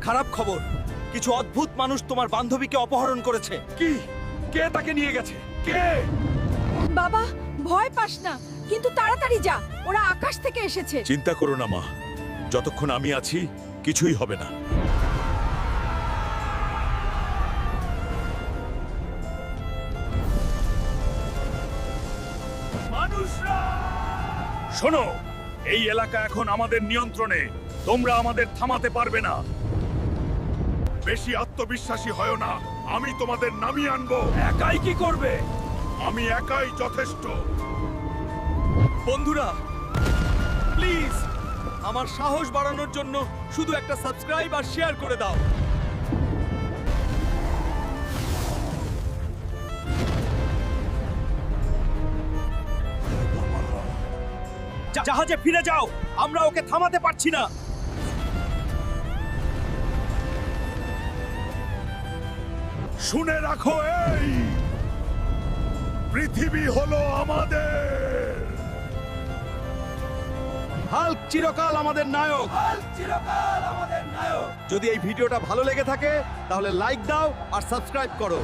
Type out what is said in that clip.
খারাপ খবর, কিছু অদ্ভুত মানুষ তোমার বান্ধবীকে অপহরণ করেছে। কি? কে তাকে নিয়ে গেছে? কে? বাবা, ভয় পাস না, কিন্তু তাড়াতাড়ি যা, ওরা আকাশ থেকে এসেছে। চিন্তা করো না মা, যতক্ষণ আমি আছি কিছুই হবে না। মানুষরা শোনো, এই এলাকা এখন আমাদের নিয়ন্ত্রণে। তোমরা আমাদের থামাতে পারবে না। বেশি আত্মবিশ্বাসী হয় না, আমি তোমাদের নামিয়ে আনবো। একাই কি করবে? আমি একাই যথেষ্ট। বন্ধুরা, প্লিজ আমার সাহস বাড়ানোর জন্য শুধু একটা সাবস্ক্রাইব আর শেয়ার করে দাও। জাহাজে ফিরে যাও, আমরা ওকে থামাতে পারছি না। শুনে রাখো, এই পৃথিবী হলো আমাদের। হাল্ক চিরকাল আমাদের নায়ক। যদি এই ভিডিওটা ভালো লেগে থাকে তাহলে লাইক দাও আর সাবস্ক্রাইব করো।